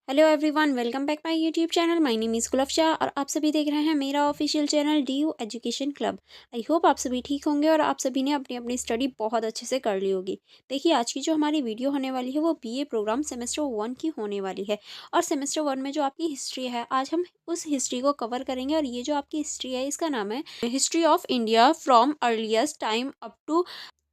Hello everyone, welcome back my YouTube channel. My name is Gulfasha और आप सभी देख रहे हैं मेरा official channel DU education club. I hope आप सभी ठीक होंगे और आप सभी ने अपनी अपनी स्टडी बहुत अच्छे से कर ली होगी। देखिए, आज की जो हमारी वीडियो होने वाली है वो BA प्रोग्राम सेमेस्टर 1 की होने वाली है। और सेमेस्टर 1 में जो आपकी हिस्ट्री है, आज हम उस हिस्ट्री को कवर करेंगे। और ये जो आपकी हिस्ट्री है, इसका नाम है history of India from earliest time up to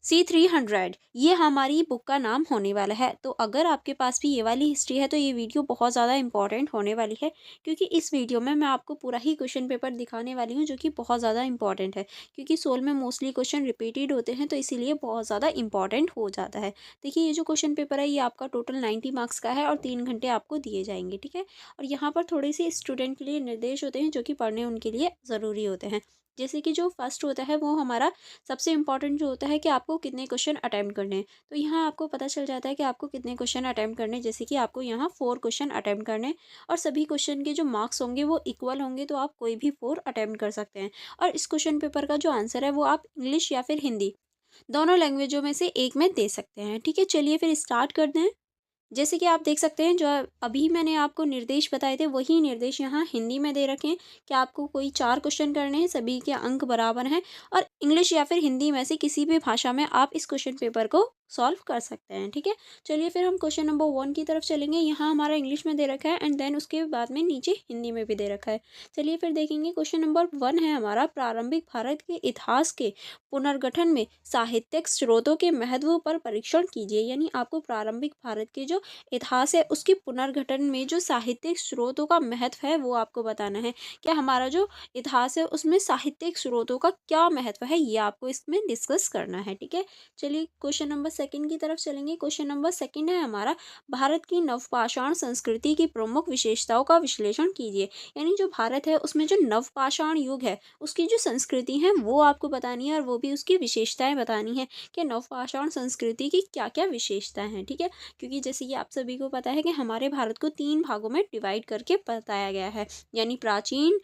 C300। ये हमारी बुक का नाम होने वाला है। तो अगर आपके पास भी ये वाली हिस्ट्री है तो ये वीडियो बहुत ज़्यादा इंपॉर्टेंट होने वाली है, क्योंकि इस वीडियो में मैं आपको पूरा ही क्वेश्चन पेपर दिखाने वाली हूँ, जो कि बहुत ज़्यादा इंपॉर्टेंट है। क्योंकि सोल में मोस्टली क्वेश्चन रिपीटेड होते हैं, तो इसीलिए बहुत ज़्यादा इंपॉर्टेंट हो जाता है। देखिए, ये जो क्वेश्चन पेपर है ये आपका टोटल 90 मार्क्स का है और 3 घंटे आपको दिए जाएंगे, ठीक है। और यहाँ पर थोड़े से स्टूडेंट के लिए निर्देश होते हैं जो कि पढ़ने उनके लिए ज़रूरी होते हैं। जैसे कि जो फर्स्ट होता है वो हमारा सबसे इम्पॉर्टेंट जो होता है कि आपको कितने क्वेश्चन अटेम्प्ट करने हैं। तो यहाँ आपको पता चल जाता है कि आपको कितने क्वेश्चन अटेम्प्ट करने हैं। जैसे कि आपको यहाँ 4 क्वेश्चन अटेम्प्ट करने हैं और सभी क्वेश्चन के जो मार्क्स होंगे वो इक्वल होंगे, तो आप कोई भी 4 अटेम्प्ट कर सकते हैं। और इस क्वेश्चन पेपर का जो आंसर है वो आप इंग्लिश या फिर हिंदी दोनों लैंग्वेजों में से एक में दे सकते हैं, ठीक है। चलिए फिर स्टार्ट करते हैं। जैसे कि आप देख सकते हैं, जो अभी मैंने आपको निर्देश बताए थे वही निर्देश यहाँ हिंदी में दे रखे हैं कि आपको कोई 4 क्वेश्चन करने हैं, सभी के अंक बराबर हैं। और इंग्लिश या फिर हिंदी में से किसी भी भाषा में आप इस क्वेश्चन पेपर को सॉल्व कर सकते हैं, ठीक है। चलिए फिर हम क्वेश्चन नंबर 1 की तरफ चलेंगे। यहाँ हमारा इंग्लिश में दे रखा है एंड देन उसके बाद में नीचे हिंदी में भी दे रखा है। चलिए फिर देखेंगे। क्वेश्चन नंबर 1 है हमारा, प्रारंभिक भारत के इतिहास के पुनर्गठन में साहित्यिक स्रोतों के महत्व पर परीक्षण कीजिए। यानी आपको प्रारंभिक भारत के जो इतिहास है उसके पुनर्गठन में जो साहित्यिक स्रोतों का महत्व है वो आपको बताना है। क्या हमारा जो इतिहास है उसमें साहित्यिक स्रोतों का क्या महत्व है, ये आपको इसमें डिस्कस करना है, ठीक है। चलिए क्वेश्चन नंबर 2 की तरफ चलेंगे। क्वेश्चन नंबर 2 है हमारा, भारत की नवपाषाण संस्कृति की प्रमुख विशेषताओं का विश्लेषण कीजिए। यानी जो भारत है उसमें जो नवपाषाण युग है उसकी जो संस्कृति है वो आपको बतानी है और वो भी उसकी विशेषताएं बतानी है कि नवपाषाण संस्कृति की क्या क्या विशेषताएं हैं, ठीक है। क्योंकि जैसे कि आप सभी को पता है कि हमारे भारत को 3 भागों में डिवाइड करके बताया गया है, यानी प्राचीन,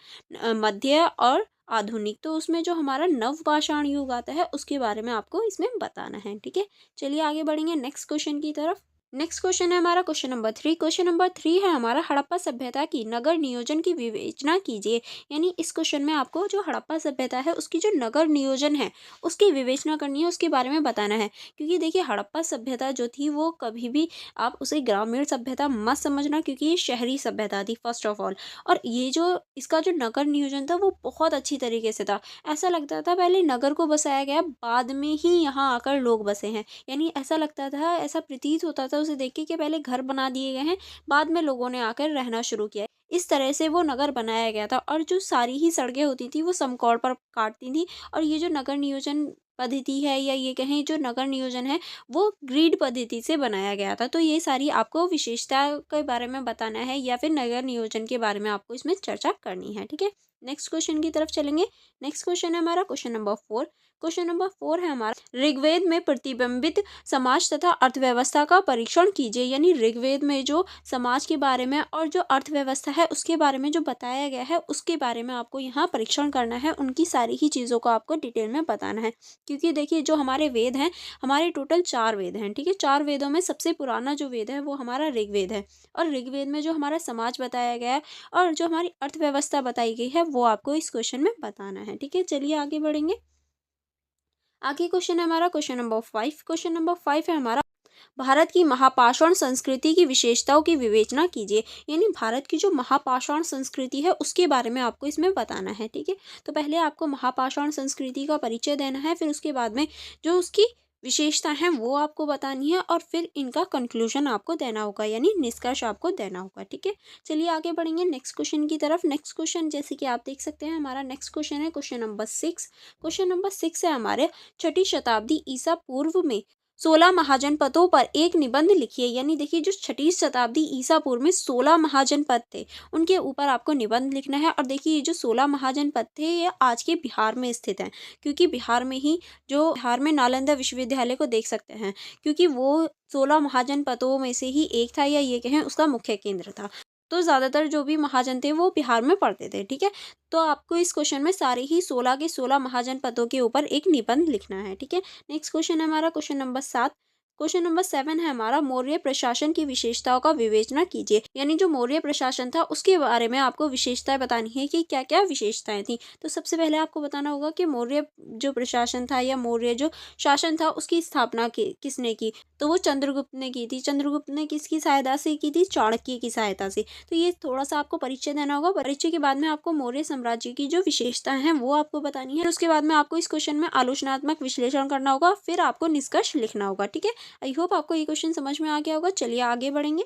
मध्य और आधुनिक। तो उसमें जो हमारा नवपाषाण युग आता है उसके बारे में आपको इसमें बताना है, ठीक है। चलिए आगे बढ़ेंगे नेक्स्ट क्वेश्चन की तरफ। नेक्स्ट क्वेश्चन है हमारा क्वेश्चन नंबर 3। क्वेश्चन नंबर 3 है हमारा, हड़प्पा सभ्यता की नगर नियोजन की विवेचना कीजिए। यानी इस क्वेश्चन में आपको जो हड़प्पा सभ्यता है उसकी जो नगर नियोजन है उसकी विवेचना करनी है, उसके बारे में बताना है। क्योंकि देखिए, हड़प्पा सभ्यता जो थी वो कभी भी आप उसे ग्रामीण सभ्यता मत समझना, क्योंकि ये शहरी सभ्यता थी फर्स्ट ऑफ ऑल। और ये जो इसका जो नगर नियोजन था वो बहुत अच्छी तरीके से था। ऐसा लगता था पहले नगर को बसाया गया, बाद में ही यहाँ आकर लोग बसे हैं। यानी ऐसा लगता था, ऐसा प्रतीत होता था उसे देख के कि पहले घर बना दिए गए हैं, बाद में लोगों ने आकर रहना शुरू किया। इस तरह से वो नगर बनाया गया था। और जो सारी ही सड़कें होती थी वो समकोण पर काटती थी। और ये जो नगर नियोजन पद्धति है, या ये कहें जो नगर नियोजन है, वो ग्रिड पद्धति से बनाया गया था। तो ये सारी आपको विशेषता के बारे में बताना है या फिर नगर नियोजन के बारे में आपको इसमें चर्चा करनी है, ठीक है। नेक्स्ट क्वेश्चन की तरफ चलेंगे। नेक्स्ट क्वेश्चन है हमारा क्वेश्चन नंबर 4। क्वेश्चन नंबर 4 है हमारा, ऋग्वेद में प्रतिबिंबित समाज तथा अर्थव्यवस्था का परीक्षण कीजिए। यानी ऋग्वेद में जो समाज के बारे में और जो अर्थव्यवस्था है उसके बारे में जो बताया गया है उसके बारे में आपको यहाँ परीक्षण करना है। उनकी सारी ही चीज़ों को आपको डिटेल में बताना है। क्योंकि देखिए, जो हमारे वेद हैं, हमारे टोटल 4 वेद हैं, ठीक है। 4 वेदों में सबसे पुराना जो वेद है वो हमारा ऋग्वेद है। और ऋग्वेद में जो हमारा समाज बताया गया है और जो हमारी अर्थव्यवस्था बताई गई है वो आपको इस क्वेश्चन में बताना है, ठीक है। चलिए आगे बढ़ेंगे। आगे क्वेश्चन है हमारा क्वेश्चन नंबर 5। क्वेश्चन नंबर 5 है हमारा, भारत की महापाषाण संस्कृति की विशेषताओं की विवेचना कीजिए। यानी भारत की जो महापाषाण संस्कृति है उसके बारे में आपको इसमें बताना है, ठीक है। तो पहले आपको महापाषाण संस्कृति का परिचय देना है, फिर उसके बाद में जो उसकी विशेषता है वो आपको बतानी है और फिर इनका कंक्लूजन आपको देना होगा, यानी निष्कर्ष आपको देना होगा, ठीक है। चलिए आगे बढ़ेंगे नेक्स्ट क्वेश्चन की तरफ। नेक्स्ट क्वेश्चन जैसे कि आप देख सकते हैं, हमारा नेक्स्ट क्वेश्चन है क्वेश्चन नंबर 6। क्वेश्चन नंबर 6 है हमारे, 6ठी शताब्दी ईसा पूर्व में 16 महाजनपदों पर एक निबंध लिखिए। यानी देखिए, जो 6ठी शताब्दी ईसा पूर्व में 16 महाजनपद थे उनके ऊपर आपको निबंध लिखना है। और देखिए, ये जो 16 महाजनपद थे ये आज के बिहार में स्थित हैं, क्योंकि बिहार में ही जो बिहार में नालंदा विश्वविद्यालय को देख सकते हैं, क्योंकि वो 16 महाजनपदों में से ही एक था, या ये कहें उसका मुख्य केंद्र था। तो ज़्यादातर जो भी महाजन थे वो बिहार में पढ़ते थे, ठीक है। तो आपको इस क्वेश्चन में सारे ही 16 के 16 महाजनपदों के ऊपर एक निबंध लिखना है, ठीक है। नेक्स्ट क्वेश्चन है हमारा क्वेश्चन नंबर 7। क्वेश्चन नंबर 7 है हमारा, मौर्य प्रशासन की विशेषताओं का विवेचना कीजिए। यानी जो मौर्य प्रशासन था उसके बारे में आपको विशेषताएं बतानी है कि क्या क्या विशेषताएं थी। तो सबसे पहले आपको बताना होगा कि मौर्य जो प्रशासन था या मौर्य जो शासन था उसकी स्थापना किसने की। तो वो चंद्रगुप्त ने की थी। चंद्रगुप्त ने किसकी सहायता से की थी? चाणक्य की सहायता से। तो ये थोड़ा सा आपको परिचय देना होगा। परिचय के बाद में आपको मौर्य साम्राज्य की जो विशेषताएं हैं वो आपको बतानी है। उसके बाद में आपको इस क्वेश्चन में आलोचनात्मक विश्लेषण करना होगा, फिर आपको निष्कर्ष लिखना होगा। ठीक है। आई होप आपको ये क्वेश्चन समझ में आ गया होगा। चलिए आगे बढ़ेंगे।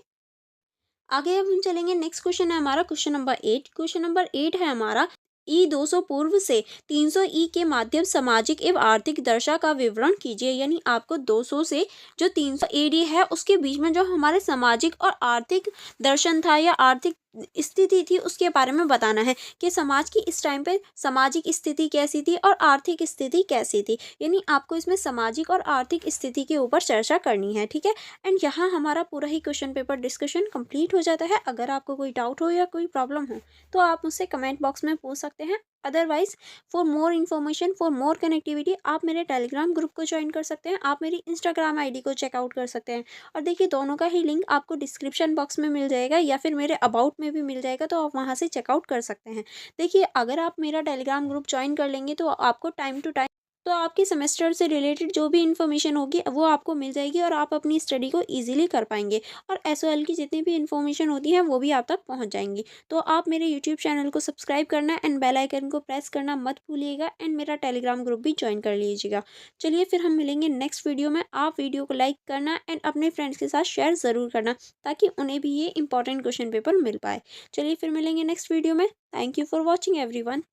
आगे अब हम चलेंगे। नेक्स्ट क्वेश्चन है हमारा क्वेश्चन नंबर 8। क्वेश्चन नंबर 8 है हमारा, ई 200 पूर्व से 300 ई के माध्यम सामाजिक एवं आर्थिक दशा का विवरण कीजिए। यानी आपको 200 से जो 300 एडी है उसके बीच में जो हमारे सामाजिक और आर्थिक दर्शन था या आर्थिक स्थिति थी उसके बारे में बताना है कि समाज की इस टाइम पे सामाजिक स्थिति कैसी थी और आर्थिक स्थिति कैसी थी। यानी आपको इसमें सामाजिक और आर्थिक स्थिति के ऊपर चर्चा करनी है। ठीक है। एंड यहाँ हमारा पूरा ही क्वेश्चन पेपर डिस्कशन कंप्लीट हो जाता है। अगर आपको कोई डाउट हो या कोई प्रॉब्लम हो तो आप मुझसे कमेंट बॉक्स में पूछ सकते हैं। Otherwise for more information, for more connectivity, आप मेरे टेलीग्राम ग्रुप को ज्वाइन कर सकते हैं। आप मेरी इंस्टाग्राम आईडी को चेकआउट कर सकते हैं। और देखिए दोनों का ही लिंक आपको डिस्क्रिप्शन बॉक्स में मिल जाएगा या फिर मेरे अबाउट में भी मिल जाएगा, तो आप वहाँ से चेकआउट कर सकते हैं। देखिए अगर आप मेरा टेलीग्राम ग्रुप ज्वाइन कर लेंगे तो आपको टाइम टू टाइम तो आपके सेमेस्टर से रिलेटेड जो भी इन्फॉर्मेशन होगी वो आपको मिल जाएगी और आप अपनी स्टडी को ईजिली कर पाएंगे। और एसओएल की जितनी भी इन्फॉर्मेशन होती है वो भी आप तक पहुंच जाएंगी। तो आप मेरे यूट्यूब चैनल को सब्सक्राइब करना एंड बेल आइकन को प्रेस करना मत भूलिएगा एंड मेरा टेलीग्राम ग्रुप भी ज्वाइन कर लीजिएगा। चलिए फिर हम मिलेंगे नेक्स्ट वीडियो में। आप वीडियो को लाइक करना एंड अपने फ्रेंड्स के साथ शेयर ज़रूर करना ताकि उन्हें भी ये इंपॉर्टेंट क्वेश्चन पेपर मिल पाए। चलिए फिर मिलेंगे नेक्स्ट वीडियो में। Thank you for watching everyone.